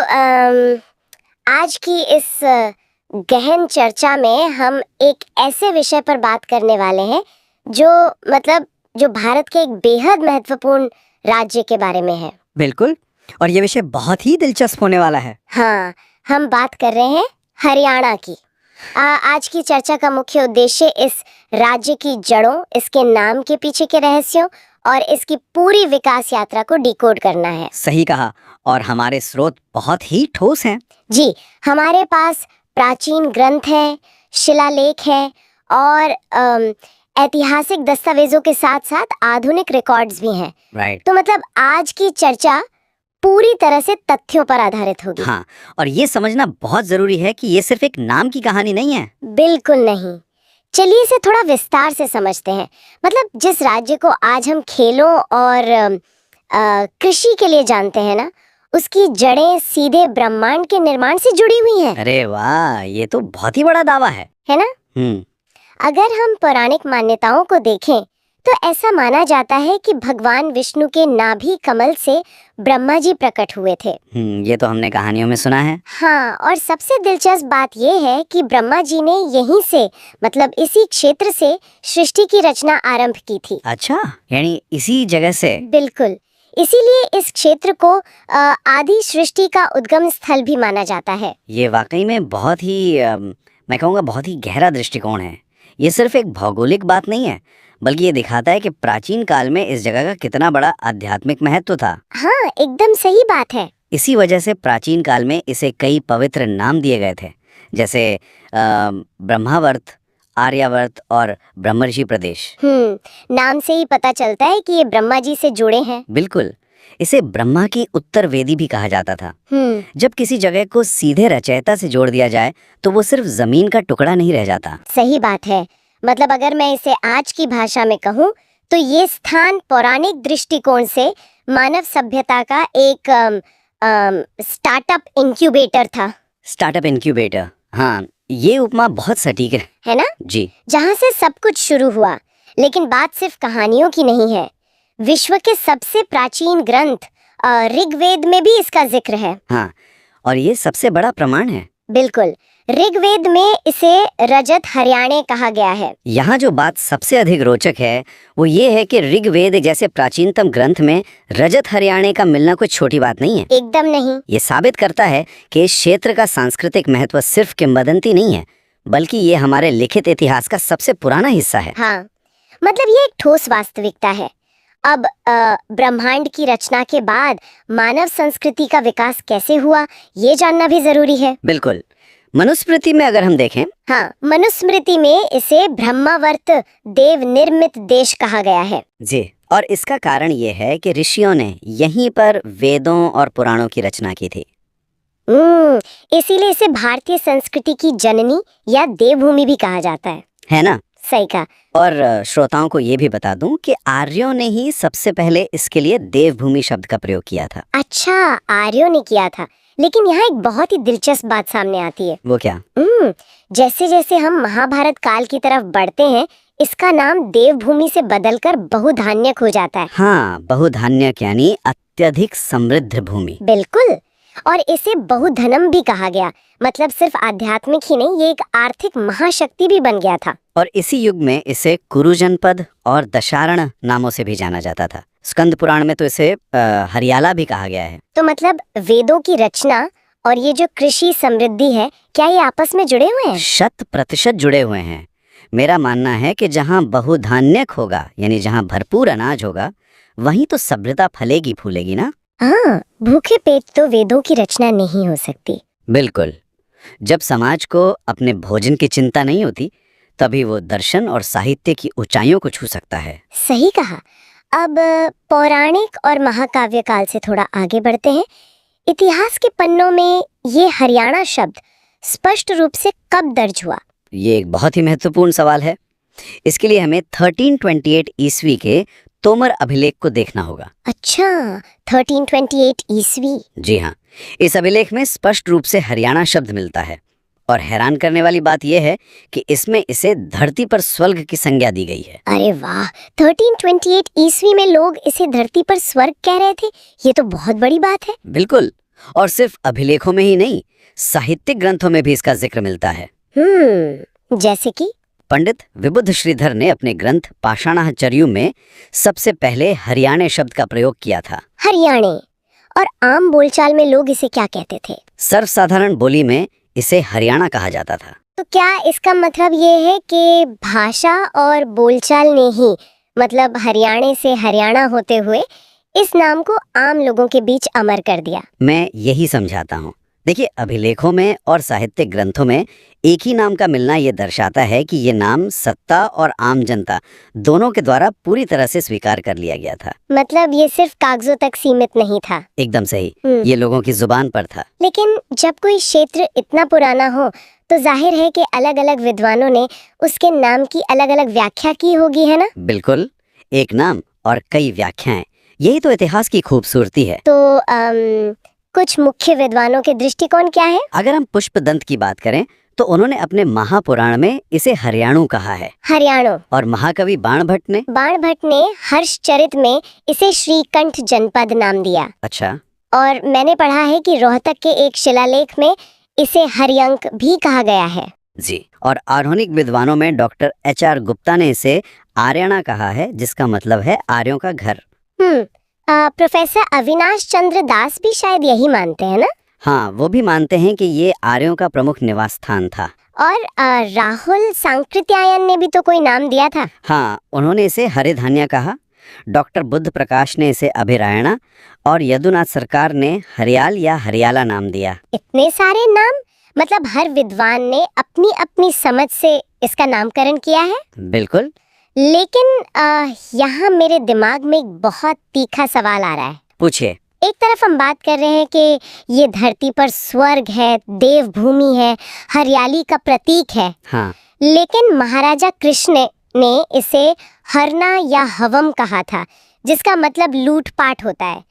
आज की इस गहन चर्चा में हम एक ऐसे विषय पर बात करने वाले हैं जो भारत के एक बेहद महत्वपूर्ण राज्य के बारे में है। बिल्कुल, और ये विषय बहुत ही दिलचस्प होने वाला है। हाँ, हम बात कर रहे हैं हरियाणा की। आज की चर्चा का मुख्य उद्देश्य इस राज्य की जड़ों, इसके नाम के पीछे के रहस्यों और इसकी पूरी विकास यात्रा को डिकोड करना है। सही कहा, और हमारे स्रोत बहुत ही ठोस हैं। जी, हमारे पास प्राचीन ग्रंथ हैं, शिलालेख हैं और ऐतिहासिक दस्तावेजों के साथ साथ आधुनिक रिकॉर्ड्स भी हैं। राइट। तो मतलब आज की चर्चा पूरी तरह से तथ्यों पर आधारित होगी। हाँ, और ये समझना बहुत जरूरी है कि ये सिर्फ एक नाम की कहानी नहीं है। बिल्कुल नहीं। चलिए इसे थोड़ा विस्तार से समझते हैं। मतलब जिस राज्य को आज हम खेलों और कृषि के लिए जानते हैं ना, उसकी जड़ें सीधे ब्रह्मांड के निर्माण से जुड़ी हुई हैं। अरे वाह, ये तो बहुत ही बड़ा दावा है ना? अगर हम पौराणिक मान्यताओं को देखें तो ऐसा माना जाता है कि भगवान विष्णु के नाभि कमल से ब्रह्मा जी प्रकट हुए थे। ये तो हमने कहानियों में सुना है। हाँ, और सबसे दिलचस्प बात ये है कि ब्रह्मा जी ने यहीं से, मतलब इसी क्षेत्र से सृष्टि की रचना आरंभ की थी। अच्छा, यानी इसी जगह से? बिल्कुल, इसीलिए इस क्षेत्र को आदि सृष्टि का उद्गम स्थल भी माना जाता है। ये वाकई में बहुत ही मैं कहूँगा बहुत ही गहरा दृष्टिकोण है। ये सिर्फ एक भौगोलिक बात नहीं है, बल्कि ये दिखाता है कि प्राचीन काल में इस जगह का कितना बड़ा आध्यात्मिक महत्व था। हाँ, एकदम सही बात है। इसी वजह से प्राचीन काल में इसे कई पवित्र नाम दिए गए थे, जैसे ब्रह्मावर्त, आर्यावर्त और ब्रह्मर्षि प्रदेश। नाम से ही पता चलता है कि ये ब्रह्मा जी से जुड़े हैं। बिल्कुल, इसे ब्रह्मा की उत्तर वेदी भी कहा जाता था। जब किसी जगह को सीधे रचयिता से जोड़ दिया जाए तो वो सिर्फ जमीन का टुकड़ा नहीं रह जाता। सही बात है। मतलब अगर मैं इसे आज की भाषा में कहूँ तो ये स्थान पौराणिक दृष्टिकोण से मानव सभ्यता का एक स्टार्टअप इंक्यूबेटर था। स्टार्टअप इंक्यूबेटर, हाँ, ये उपमा बहुत सटीक है ना? जी। जहाँ से सब कुछ शुरू हुआ। लेकिन बात सिर्फ कहानियों की नहीं है। विश्व के सबसे प्राचीन ग्रंथ ऋग्वेद में भी इसका जिक्र है। हाँ, और ये सबसे बड़ा प्रमाण है। बिल्कुल, ऋग्वेद में इसे रजत हरियाणे कहा गया है। यहाँ जो बात सबसे अधिक रोचक है वो ये है कि ऋग्वेद जैसे प्राचीनतम ग्रंथ में रजत हरियाणे का मिलना कोई छोटी बात नहीं है। एकदम नहीं। ये साबित करता है कि इस क्षेत्र का सांस्कृतिक महत्व सिर्फ किंवदंती नहीं है, बल्कि ये हमारे लिखित इतिहास का सबसे पुराना हिस्सा है। हाँ, मतलब ये एक ठोस वास्तविकता है। अब ब्रह्मांड की रचना के बाद मानव संस्कृति का विकास कैसे हुआ, ये जानना भी जरूरी है। बिल्कुल, मनुस्मृति में अगर हम देखें, हाँ, मनुस्मृति में इसे ब्रह्मावर्त देव निर्मित देश कहा गया है। जी, और इसका कारण ये है कि ऋषियों ने यहीं पर वेदों और पुराणों की रचना की थी। इसीलिए इसे भारतीय संस्कृति की जननी या देवभूमि भी कहा जाता है ना? सही कहा। और श्रोताओं को ये भी बता दूं कि आर्यों ने ही सबसे पहले इसके लिए देवभूमि शब्द का प्रयोग किया था। अच्छा, आर्यों ने किया था। लेकिन यहाँ एक बहुत ही दिलचस्प बात सामने आती है। वो क्या? जैसे जैसे हम महाभारत काल की तरफ बढ़ते हैं, इसका नाम देवभूमि से बदलकर बहुधान्यक हो जाता है। हाँ, बहुधान्यक यानी अत्यधिक समृद्ध भूमि। बिल्कुल, और इसे बहुधनम भी कहा गया। मतलब सिर्फ आध्यात्मिक ही नहीं, ये एक आर्थिक महाशक्ति भी बन गया था। और इसी युग में इसे कुरु जनपद और दशारण नामों से भी जाना जाता था। स्कंद पुराण में तो इसे हरियाला भी कहा गया है। तो मतलब वेदों की रचना और ये जो कृषि समृद्धि है, क्या ये आपस में जुड़े हुए हैं? 100% जुड़े हुए हैं। मेरा मानना है कि जहाँ बहुधान्यक होगा, यानी जहाँ भरपूर अनाज होगा, वहीं तो सभ्यता फलेगी फूलेगी ना। हाँ, भूखे पेट तो वेदों की रचना नहीं हो सकती। बिल्कुल, जब समाज को अपने भोजन की चिंता नहीं होती, तभी वो दर्शन और साहित्य की ऊंचाइयों को छू सकता है। सही कहा। अब पौराणिक और महाकाव्य काल से थोड़ा आगे बढ़ते हैं। इतिहास के पन्नों में ये हरियाणा शब्द स्पष्ट रूप से कब दर्ज हुआ? ये एक बहुत ही महत्वपूर्ण सवाल है। इसके लिए हमें 1328 ईस्वी के तोमर अभिलेख को देखना होगा। अच्छा, 1328 ईस्वी। जी हाँ, इस अभिलेख में स्पष्ट रूप से हरियाणा शब्द मिलता है। और हैरान करने वाली बात यह है कि इसमें इसे धरती पर स्वर्ग की संज्ञा दी गई है। अरे वाह, 1328 ईस्वी में लोग इसे धरती पर स्वर्ग कह रहे थे। ये तो बहुत बड़ी बात है। बिल्कुल, और सिर्फ अभिलेखों में ही नहीं, साहित्यिक ग्रंथों में भी इसका जिक्र मिलता है। जैसे कि पंडित विबुध श्रीधर ने अपने ग्रंथ पाषाणचर्यु में सबसे पहले हरियाणे शब्द का प्रयोग किया था। हरियाणे, और आम बोलचाल में लोग इसे क्या कहते थे? सर्वसाधारण बोली में इसे हरियाणा कहा जाता था। तो क्या इसका मतलब ये है कि भाषा और बोलचाल ने ही, मतलब हरियाणे से हरियाणा होते हुए, इस नाम को आम लोगों के बीच अमर कर दिया? मैं यही समझाता हूँ। देखिए, अभिलेखों में और साहित्यिक ग्रंथों में एक ही नाम का मिलना ये दर्शाता है कि ये नाम सत्ता और आम जनता दोनों के द्वारा पूरी तरह से स्वीकार कर लिया गया था। मतलब ये सिर्फ कागजों तक सीमित नहीं था। एकदम सही, ये लोगों की जुबान पर था। लेकिन जब कोई क्षेत्र इतना पुराना हो तो जाहिर है कि अलग अलग विद्वानों ने उसके नाम की अलग अलग व्याख्या की होगी, है ना? बिल्कुल, एक नाम और कई व्याख्याएं, यही तो इतिहास की खूबसूरती है। तो कुछ मुख्य विद्वानों के दृष्टिकोण क्या है? अगर हम पुष्पदंत की बात करें तो उन्होंने अपने महापुराण में इसे हरियाणु कहा है। हरियाणु। और महाकवि बाणभट्ट ने हर्षचरित में इसे श्रीकंठ जनपद नाम दिया। अच्छा। और मैंने पढ़ा है कि रोहतक के एक शिलालेख में इसे हरियंक भी कहा गया है। जी। और आधुनिक विद्वानों में डॉक्टर HR गुप्ता ने इसे आर्याना कहा है, जिसका मतलब है आर्यों का घर। प्रोफेसर अविनाश चंद्र दास भी शायद यही मानते हैं ना? हाँ, वो भी मानते हैं कि ये आर्यों का प्रमुख निवास स्थान था। और राहुल सांकृत्यायन ने भी तो कोई नाम दिया था। हाँ, उन्होंने इसे हरिधान्या कहा। डॉक्टर बुद्ध प्रकाश ने इसे अभिरायणा और यदुनाथ सरकार ने हरियाल या हरियाला नाम दिया। इतने सारे नाम, मतलब हर विद्वान ने अपनी अपनी समझ से इसका नामकरण किया है। बिल्कुल। लेकिन यहाँ मेरे दिमाग में एक बहुत तीखा सवाल आ रहा है। पूछिए। एक तरफ हम बात कर रहे हैं कि ये धरती पर स्वर्ग है, देवभूमि है, हरियाली का प्रतीक है। हाँ। लेकिन महाराजा कृष्ण ने इसे हरना या हवम कहा था, जिसका मतलब लूटपाट होता है।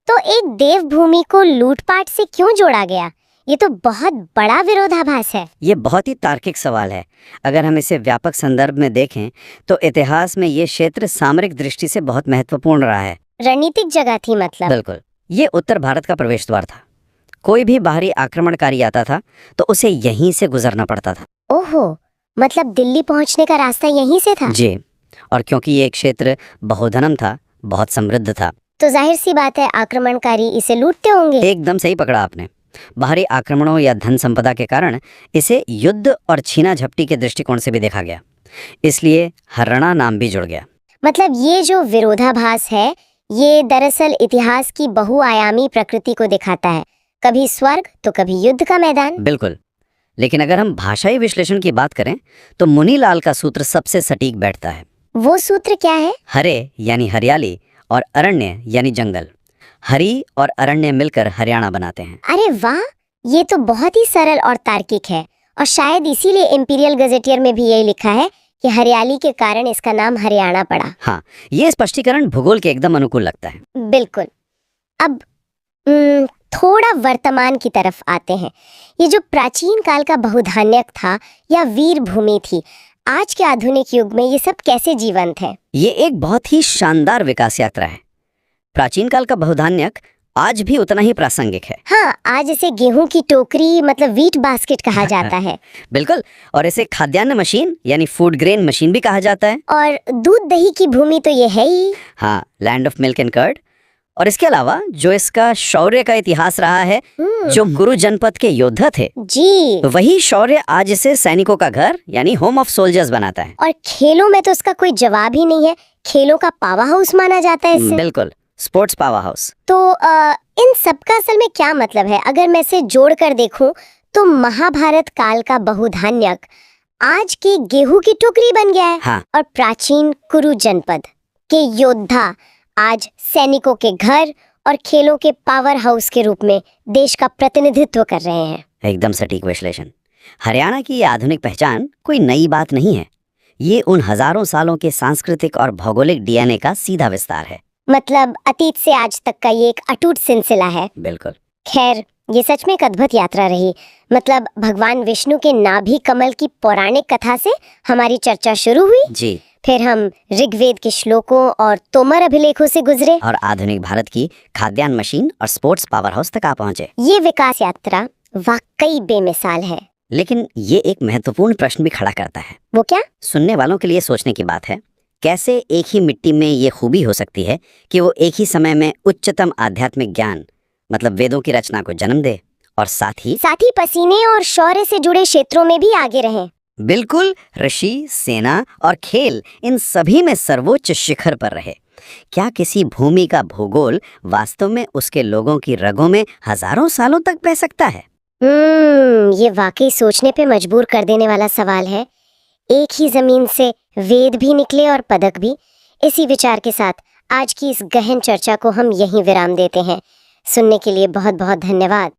तो एक देवभूमि को लूटपाट से क्यों जोड़ा गया? ये तो बहुत बड़ा विरोधाभास है। ये बहुत ही तार्किक सवाल है। अगर हम इसे व्यापक संदर्भ में देखें तो इतिहास में ये क्षेत्र सामरिक दृष्टि से बहुत महत्वपूर्ण रहा है। रणनीतिक जगह थी मतलब? बिल्कुल। ये उत्तर भारत का प्रवेश द्वार था। कोई भी बाहरी आक्रमणकारी आता था तो उसे यहीं से गुजरना पड़ता था। ओहो, मतलब दिल्ली पहुंचने का रास्ता यहीं से था? जी। और क्योंकि ये क्षेत्र बहुधनम था, बहुत समृद्ध था, तो जाहिर सी बात है आक्रमणकारी इसे लूटते होंगे। एकदम सही पकड़ा आपने। बाहरी आक्रमणों या धन संपदा के कारण इसे युद्ध और छीना झपटी के दृष्टिकोण से भी देखा गया, इसलिए हरियाणा नाम भी जुड़ गया। मतलब ये जो विरोधाभास है, ये दरअसल इतिहास की बहुआयामी प्रकृति को दिखाता है। कभी स्वर्ग तो कभी युद्ध का मैदान। बिल्कुल। लेकिन अगर हम भाषाई विश्लेषण की बात करें तो मुनीलाल का सूत्र सबसे सटीक बैठता है। वो सूत्र क्या है? हरे यानी हरियाली और अरण्य यानी जंगल। हरी और अरण्य मिलकर हरियाणा बनाते हैं। अरे वाह, ये तो बहुत ही सरल और तार्किक है। और शायद इसीलिए इंपीरियल गजेटियर में भी यही लिखा है कि हरियाली के कारण इसका नाम हरियाणा पड़ा। हाँ, ये स्पष्टीकरण भूगोल के एकदम अनुकूल लगता है। बिल्कुल। अब थोड़ा वर्तमान की तरफ आते हैं। ये जो प्राचीन काल का बहुधान्यक था या वीर भूमि थी, आज के आधुनिक युग में ये सब कैसे जीवंत है? ये एक बहुत ही शानदार विकास यात्रा है। प्राचीन काल का बहुधान्यक आज भी उतना ही प्रासंगिक है। हाँ, आज इसे गेहूं की टोकरी मतलब व्हीट बास्केट कहा जाता है। बिल्कुल। और इसे खाद्यान्न मशीन यानी फूड ग्रेन मशीन भी कहा जाता है। और दूध दही की भूमि तो ये है ही। हाँ, land of milk and curd. और इसके अलावा जो इसका शौर्य का इतिहास रहा है, जो कुरु जनपद के योद्धा थे जी, वही शौर्य आज इसे सैनिकों का घर यानी होम ऑफ सोल्जर्स बनाता है। और खेलों में तो उसका कोई जवाब ही नहीं है। खेलों का पावर हाउस माना जाता है इसे। बिल्कुल, स्पोर्ट्स पावर हाउस। तो इन सबका असल में क्या मतलब है? अगर मैं इसे जोड़ कर देखूं तो महाभारत काल का बहुधान्यक आज की गेहूं की टोकरी बन गया है। हाँ। और प्राचीन कुरु जनपद के योद्धा आज सैनिकों के घर और खेलों के पावर हाउस के रूप में देश का प्रतिनिधित्व कर रहे हैं। एकदम सटीक विश्लेषण। हरियाणा की ये आधुनिक पहचान कोई नई बात नहीं है। ये उन हजारों सालों के सांस्कृतिक और भौगोलिक DNA का सीधा विस्तार है। मतलब अतीत से आज तक का ये एक अटूट सिलसिला है। बिल्कुल। खैर, ये सच में एक अद्भुत यात्रा रही। मतलब भगवान विष्णु के नाभि कमल की पौराणिक कथा से हमारी चर्चा शुरू हुई। जी। फिर हम ऋग्वेद के श्लोकों और तोमर अभिलेखों से गुजरे और आधुनिक भारत की खाद्यान्न मशीन और स्पोर्ट्स पावर हाउस तक आ पहुंचे। ये विकास यात्रा वाकई बेमिसाल है। लेकिन ये एक महत्वपूर्ण प्रश्न भी खड़ा करता है। वो क्या? सुनने वालों के लिए सोचने की बात है, कैसे एक ही मिट्टी में ये खूबी हो सकती है कि वो एक ही समय में उच्चतम आध्यात्मिक ज्ञान मतलब वेदों की रचना को जन्म दे और साथ ही पसीने और शौर्य से जुड़े क्षेत्रों में भी आगे रहें। बिल्कुल, ऋषि, सेना और खेल इन सभी में सर्वोच्च शिखर पर रहे। क्या किसी भूमि का भूगोल वास्तव में उसके लोगों की रगों में हजारों सालों तक बह सकता है? ये वाकई सोचने पे मजबूर कर देने वाला सवाल है। एक ही जमीन से वेद भी निकले और पदक भी। इसी विचार के साथ आज की इस गहन चर्चा को हम यहीं विराम देते हैं। सुनने के लिए बहुत बहुत धन्यवाद।